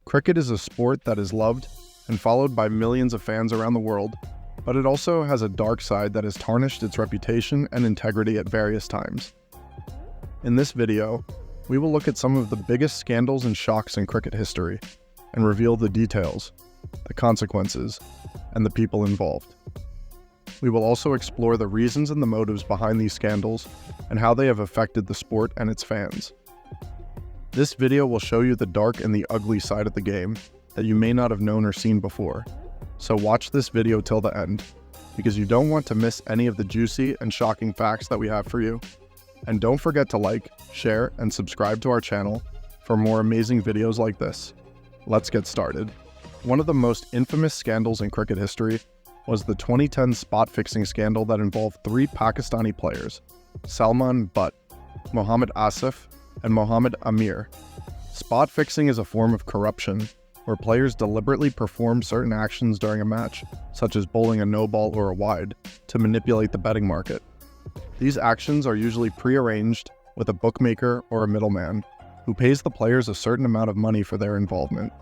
Cricket is a sport that is loved and followed by millions of fans around the world, but it also has a dark side that has tarnished its reputation and integrity at various times. In this video, we will look at some of the biggest scandals and shocks in cricket history and reveal the details, the consequences, and the people involved. We will also explore the reasons and the motives behind these scandals and how they have affected the sport and its fans. This video will show you the dark and the ugly side of the game that you may not have known or seen before, so watch this video till the end, because you don't want to miss any of the juicy and shocking facts that we have for you. And don't forget to like, share, and subscribe to our channel for more amazing videos like this. Let's get started. One of the most infamous scandals in cricket history was the 2010 spot fixing scandal that involved three Pakistani players, Salman Butt, Mohammad Asif, and Mohammad Amir. Spot fixing is a form of corruption where players deliberately perform certain actions during a match, such as bowling a no ball or a wide, to manipulate the betting market. These actions are usually pre-arranged with a bookmaker or a middleman, who pays the players a certain amount of money for their involvement.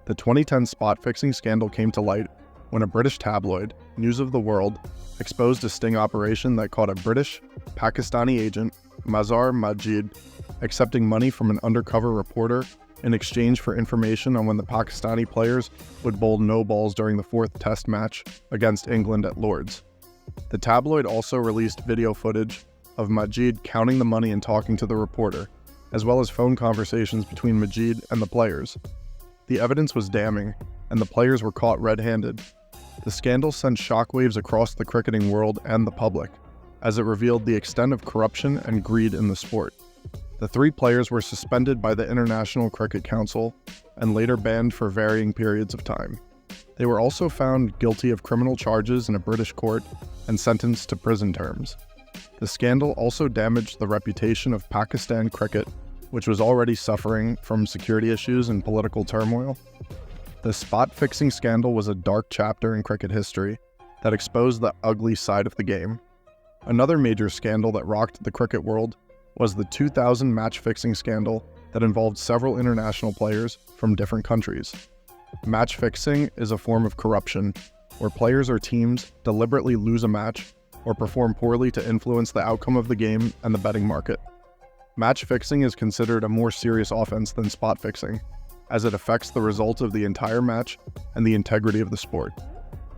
The 2010 spot fixing scandal came to light when a British tabloid, News of the World, exposed a sting operation that caught a British, Pakistani agent, Mazhar Majid, accepting money from an undercover reporter in exchange for information on when the Pakistani players would bowl no balls during the fourth test match against England at Lord's. The tabloid also released video footage of Majid counting the money and talking to the reporter, as well as phone conversations between Majid and the players. The evidence was damning, and the players were caught red-handed. The scandal sent shockwaves across the cricketing world and the public, as it revealed the extent of corruption and greed in the sport. The three players were suspended by the International Cricket Council and later banned for varying periods of time. They were also found guilty of criminal charges in a British court and sentenced to prison terms. The scandal also damaged the reputation of Pakistan cricket, which was already suffering from security issues and political turmoil. The spot fixing scandal was a dark chapter in cricket history that exposed the ugly side of the game. Another major scandal that rocked the cricket world was the 2000 match fixing scandal that involved several international players from different countries. Match fixing is a form of corruption where players or teams deliberately lose a match or perform poorly to influence the outcome of the game and the betting market. Match fixing is considered a more serious offense than spot fixing, as it affects the result of the entire match and the integrity of the sport.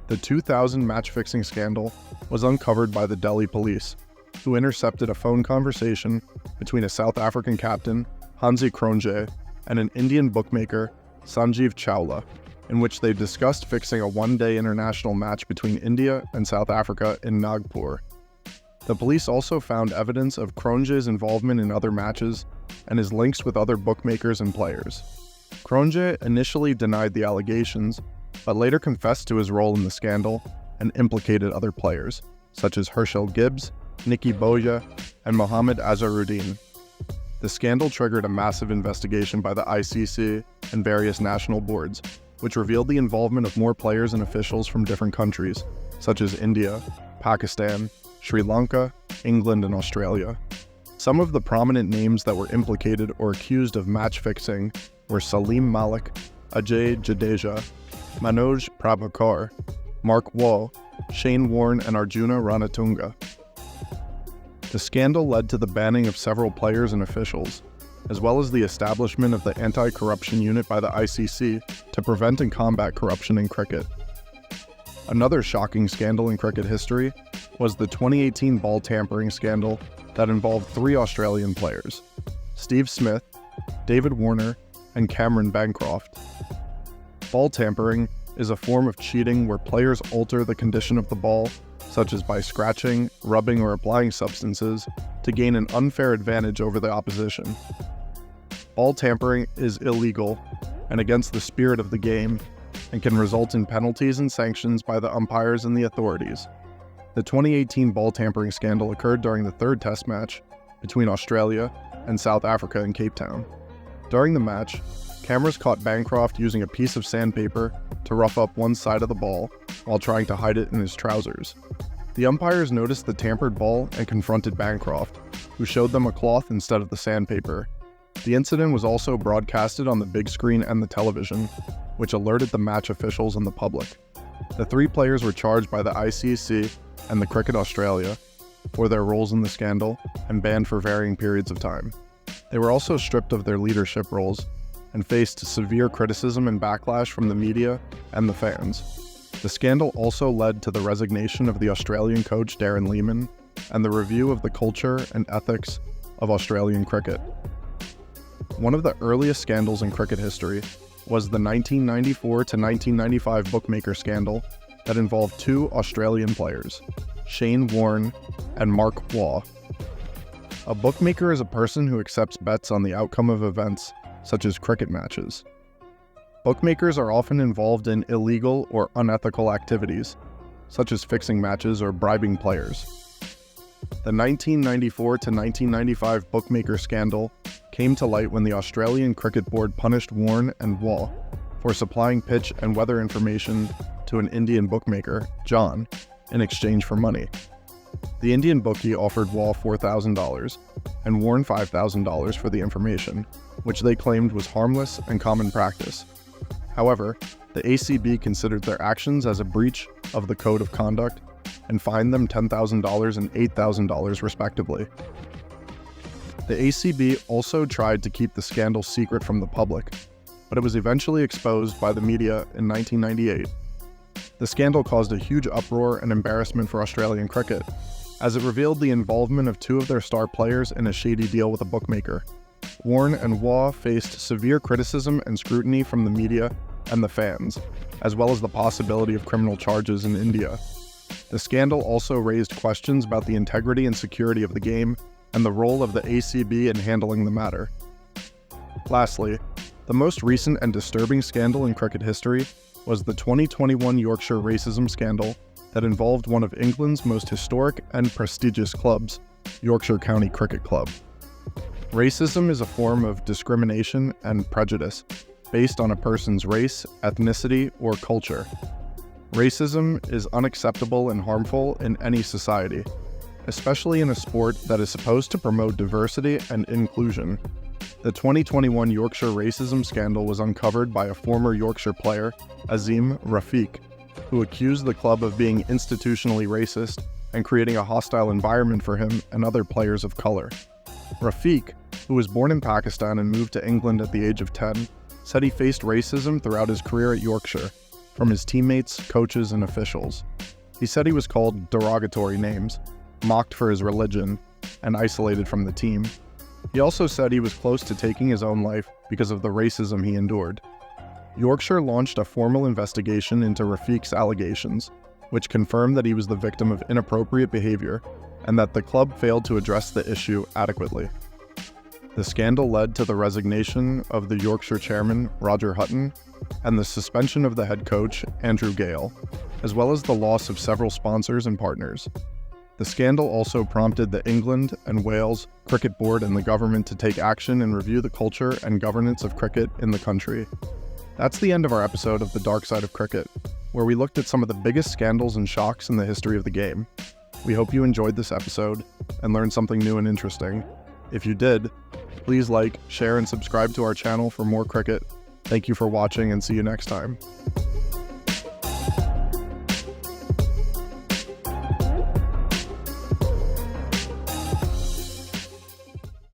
The 2000 match fixing scandal was uncovered by the Delhi police, who intercepted a phone conversation between a South African captain, Hansi Cronje, and an Indian bookmaker, Sanjeev Chawla, in which they discussed fixing a one-day international match between India and South Africa in Nagpur. The police also found evidence of Cronje's involvement in other matches and his links with other bookmakers and players. Cronje initially denied the allegations, but later confessed to his role in the scandal and implicated other players, such as Herschel Gibbs, Nicky Boja, and Mohammad Azharuddin. The scandal triggered a massive investigation by the ICC and various national boards, which revealed the involvement of more players and officials from different countries, such as India, Pakistan, Sri Lanka, England, and Australia. Some of the prominent names that were implicated or accused of match fixing were Salim Malik, Ajay Jadeja, Manoj Prabhakar, Mark Waugh, Shane Warne, and Arjuna Ranatunga. The scandal led to the banning of several players and officials, as well as the establishment of the Anti-Corruption Unit by the ICC to prevent and combat corruption in cricket. Another shocking scandal in cricket history was the 2018 ball tampering scandal that involved three Australian players, Steve Smith, David Warner, and Cameron Bancroft. Ball tampering is a form of cheating where players alter the condition of the ball, such as by scratching, rubbing, or applying substances, to gain an unfair advantage over the opposition. Ball tampering is illegal and against the spirit of the game, and can result in penalties and sanctions by the umpires and the authorities. The 2018 ball tampering scandal occurred during the third test match between Australia and South Africa in Cape Town. During the match, cameras caught Bancroft using a piece of sandpaper to rough up one side of the ball while trying to hide it in his trousers. The umpires noticed the tampered ball and confronted Bancroft, who showed them a cloth instead of the sandpaper. The incident was also broadcasted on the big screen and the television, which alerted the match officials and the public. The 3 players were charged by the ICC and the Cricket Australia for their roles in the scandal and banned for varying periods of time. They were also stripped of their leadership roles and faced severe criticism and backlash from the media and the fans. The scandal also led to the resignation of the Australian coach Darren Lehmann and the review of the culture and ethics of Australian cricket. One of the earliest scandals in cricket history was the 1994 to 1995 bookmaker scandal that involved 2 Australian players, Shane Warne and Mark Waugh. A bookmaker is a person who accepts bets on the outcome of events, such as cricket matches. Bookmakers are often involved in illegal or unethical activities, such as fixing matches or bribing players. The 1994 to 1995 bookmaker scandal came to light when the Australian Cricket Board punished Warne and Waugh for supplying pitch and weather information to an Indian bookmaker, John, in exchange for money. The Indian bookie offered Waugh $4,000 and Warne $5,000 for the information, which they claimed was harmless and common practice. However, the ACB considered their actions as a breach of the code of conduct and fined them $10,000 and $8,000 respectively. The ACB also tried to keep the scandal secret from the public, but it was eventually exposed by the media in 1998. The scandal caused a huge uproar and embarrassment for Australian cricket, as it revealed the involvement of 2 of their star players in a shady deal with a bookmaker. Warne and Waugh faced severe criticism and scrutiny from the media and the fans, as well as the possibility of criminal charges in India. The scandal also raised questions about the integrity and security of the game and the role of the ACB in handling the matter. Lastly, the most recent and disturbing scandal in cricket history was the 2021 Yorkshire racism scandal that involved one of England's most historic and prestigious clubs, Yorkshire County Cricket Club. Racism is a form of discrimination and prejudice based on a person's race, ethnicity, or culture. Racism is unacceptable and harmful in any society, especially in a sport that is supposed to promote diversity and inclusion. The 2021 Yorkshire racism scandal was uncovered by a former Yorkshire player, Azim Rafiq, who accused the club of being institutionally racist and creating a hostile environment for him and other players of color. Rafiq, who was born in Pakistan and moved to England at the age of 10, said he faced racism throughout his career at Yorkshire, from his teammates, coaches, and officials. He said he was called derogatory names, mocked for his religion, and isolated from the team. He also said he was close to taking his own life because of the racism he endured. Yorkshire launched a formal investigation into Rafiq's allegations, which confirmed that he was the victim of inappropriate behavior and that the club failed to address the issue adequately. The scandal led to the resignation of the Yorkshire chairman, Roger Hutton, and the suspension of the head coach, Andrew Gale, as well as the loss of several sponsors and partners. The scandal also prompted the England and Wales Cricket Board and the government to take action and review the culture and governance of cricket in the country. That's the end of our episode of The Dark Side of Cricket, where we looked at some of the biggest scandals and shocks in the history of the game. We hope you enjoyed this episode and learned something new and interesting. If you did, please like, share, and subscribe to our channel for more cricket. Thank you for watching and see you next time.